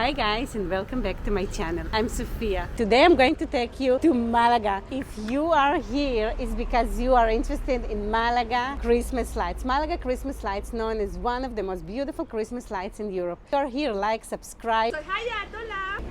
Hi guys, and welcome back to my channel. I'm Sofia. Today I'm going to take you to Malaga. If you are here, it's because you are interested in Malaga Christmas lights. Malaga Christmas lights, known as one of the most beautiful Christmas lights in Europe. If you're here, like, subscribe. Soy Hayat, hola.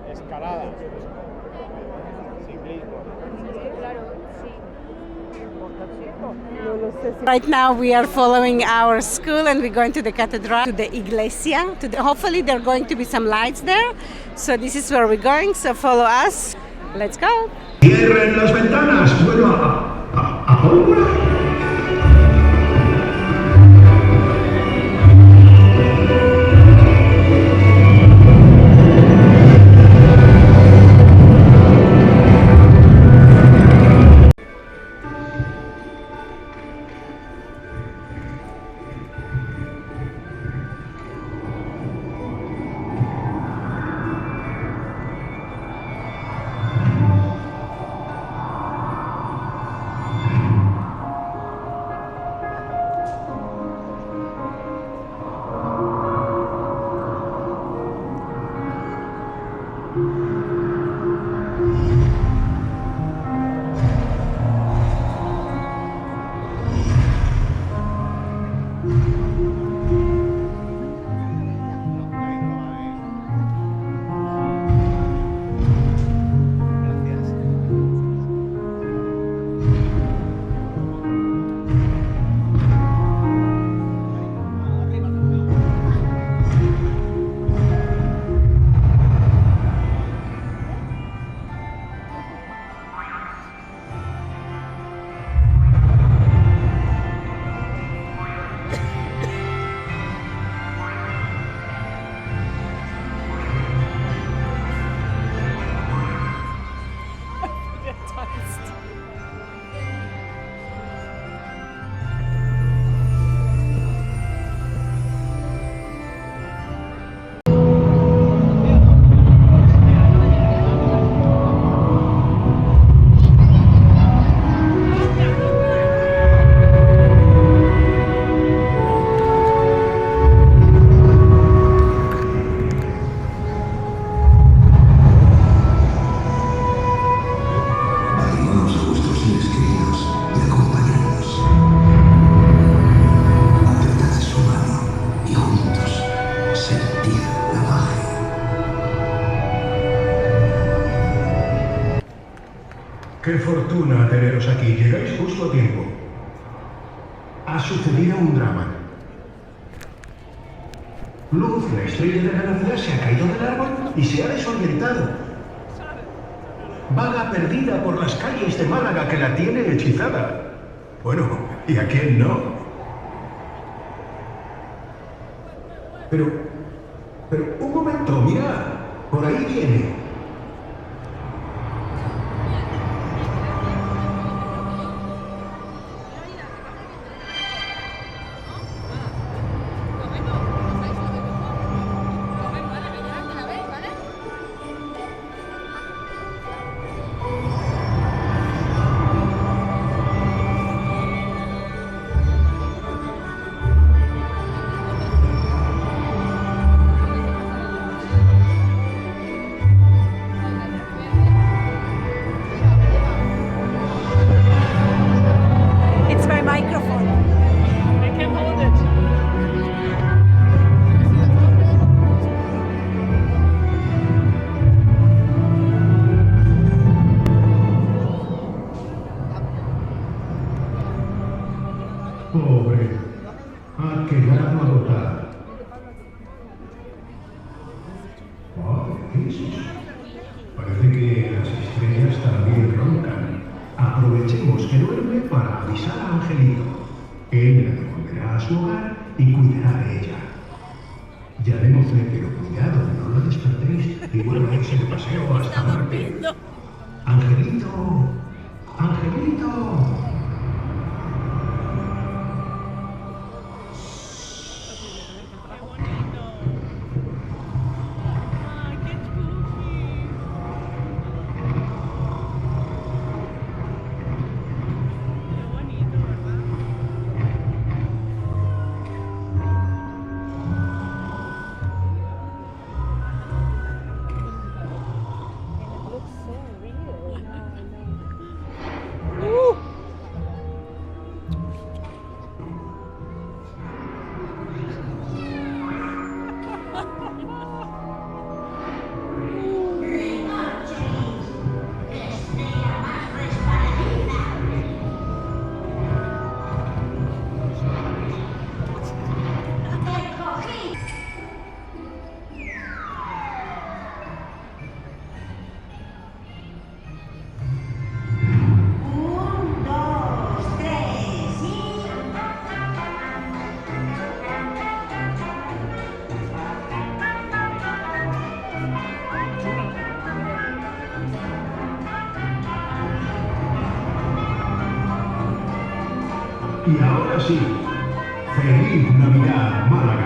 Escalada, ciclismo. Right now we are following our school and we're going to the Cathedral, to the Iglesia. Hopefully there are going to be some lights there. So this is where we're going, so follow us. Let's go. Cierren las ventanas. Bueno, a pólvora. ¡Qué fortuna teneros aquí! Llegáis justo a tiempo. Ha sucedido un drama. Luz, la estrella de la Navidad, se ha caído del árbol y se ha desorientado. Vaga perdida por las calles de Málaga, que la tiene hechizada. Bueno, ¿y a quién no? Pero, un momento, mira, por ahí viene. Pobre, ha quedado agotada. ¿Qué es eso? Parece que las estrellas también roncan. Aprovechemos que duerme para avisar a Angelito. Él la devolverá a su hogar y cuidará de ella. Llamémosle, pero cuidado, no lo despertéis. Igual va a irse de paseo hasta Marte. Angelito. Y ahora sí, ¡feliz Navidad, Málaga!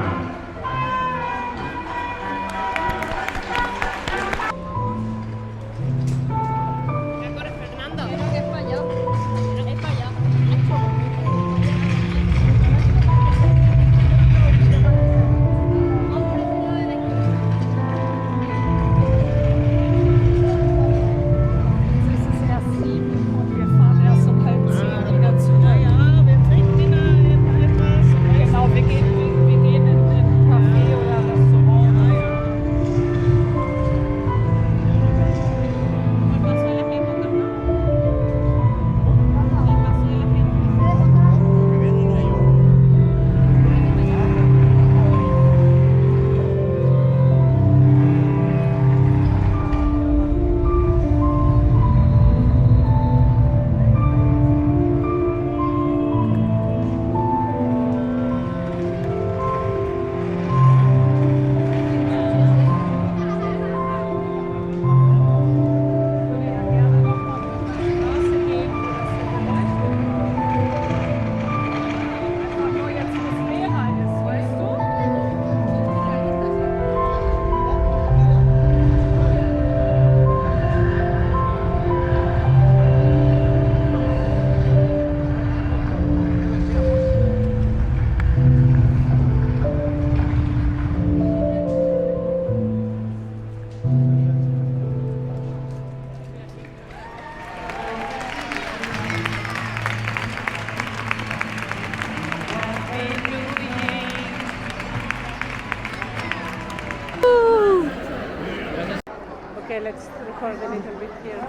Okay, let's record a little bit here.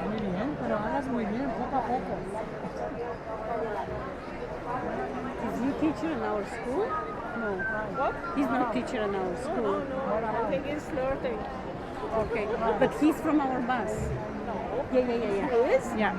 Muy bien, pero hagas muy bien, poco a poco. Is he teacher in our school? No. What? He's not teacher in our school. I think it's flirting. Okay, but he's from our bus. Yeah. Who is? Yeah.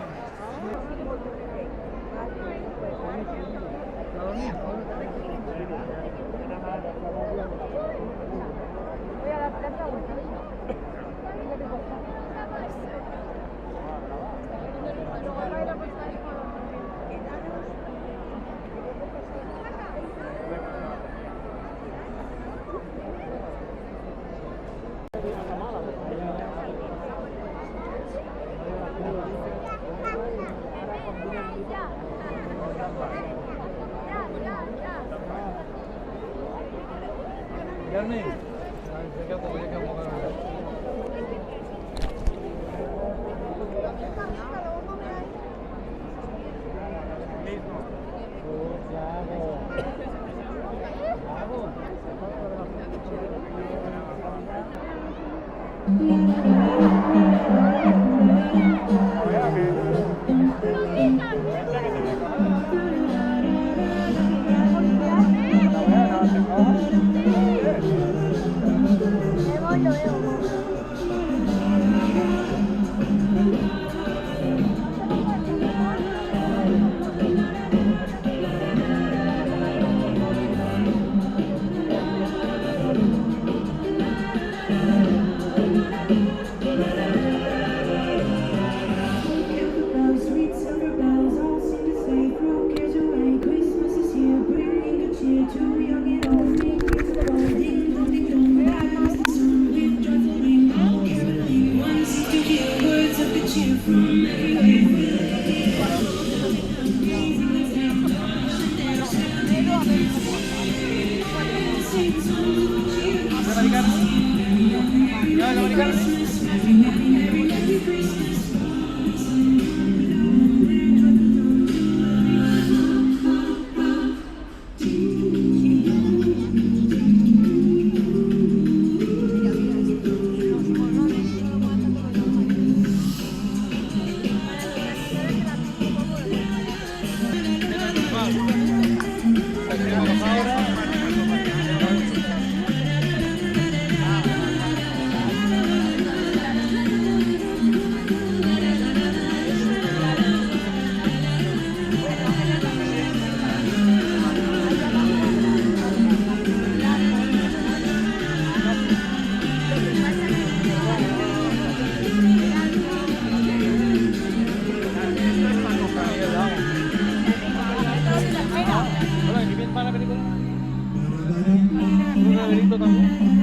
llaverito también.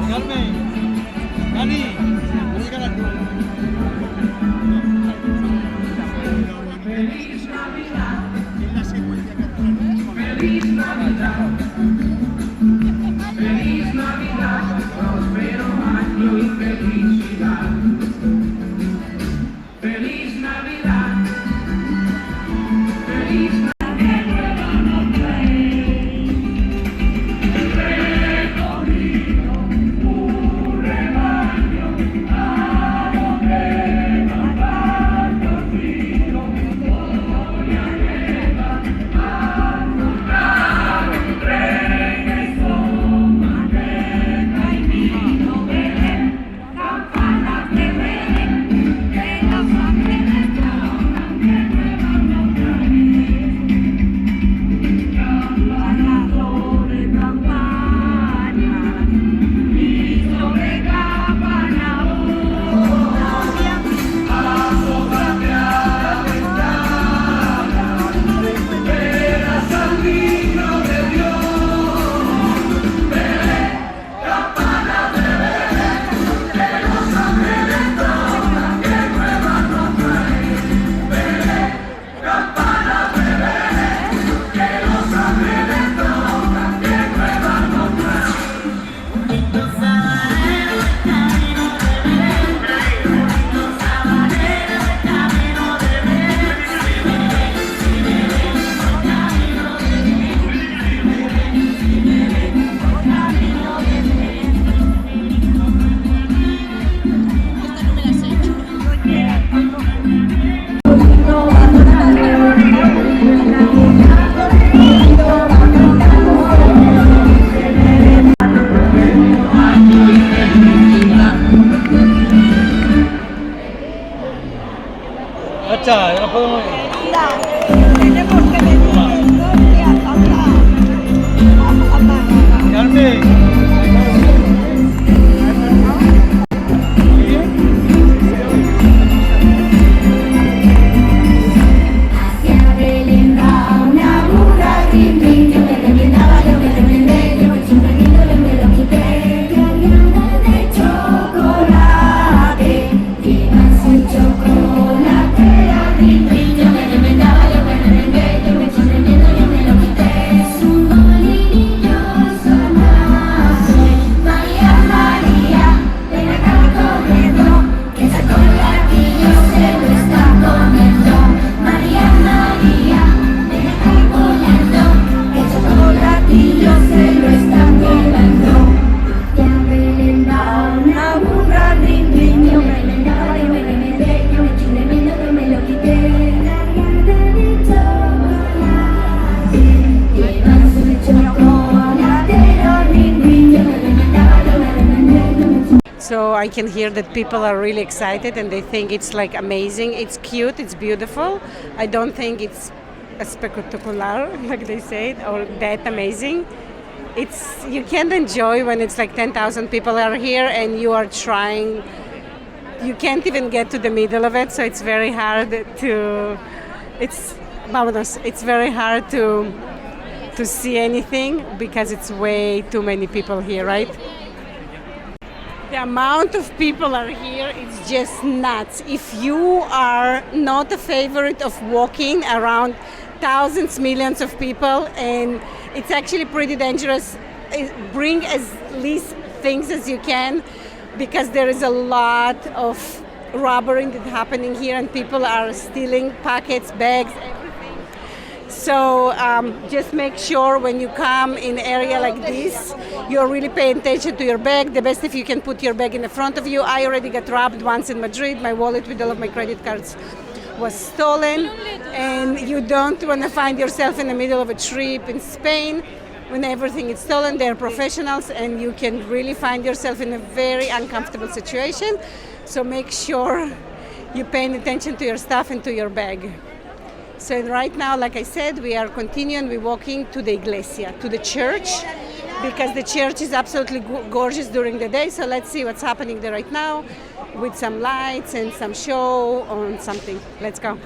Carmen, Dani, no llega la cruz. Feliz Navidad. Es la secuencia catalana. Feliz Navidad. Feliz Navidad. Próspero año y felicidad. Feliz Navidad. Feliz Navidad. Ya no podemos ir. Tenemos que venir a Carmen. So I can hear that people are really excited and they think it's like amazing. It's cute, it's beautiful. I don't think it's spectacular, like they said, or that amazing. It's you can't enjoy when it's like 10,000 people are here and you are trying. You can't even get to the middle of it, so it's very hard to. It's very hard to see anything because it's way too many people here, right? The amount of people are here is just nuts. If you are not a favorite of walking around thousands, millions of people, and it's actually pretty dangerous, bring as least things as you can because there is a lot of robbery that's happening here and people are stealing packets, bags, everything. So just make sure when you come in an area like this, you're really paying attention to your bag. The best if you can put your bag in the front of you. I already got robbed once in Madrid. My wallet with all of my credit cards was stolen. And you don't want to find yourself in the middle of a trip in Spain when everything is stolen. They're professionals and you can really find yourself in a very uncomfortable situation. So make sure you're paying attention to your stuff and to your bag. So right now, like I said, we are continuing, we're walking to the iglesia, to the church, because the church is absolutely gorgeous during the day. So let's see what's happening there right now. with some lights and some show on something. Let's go.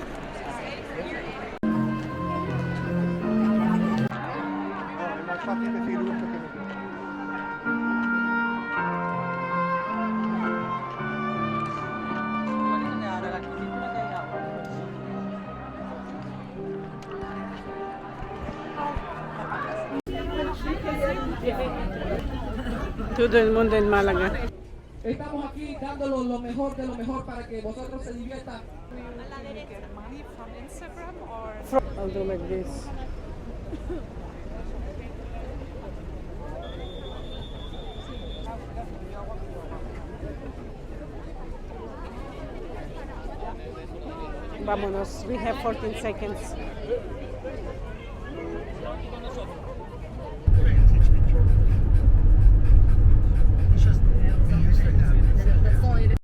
Todo el mundo en Málaga. Estamos aquí dándolo lo mejor de lo mejor para que vosotros se diviertan. I'll do like this. Vámonos, we have 14 seconds.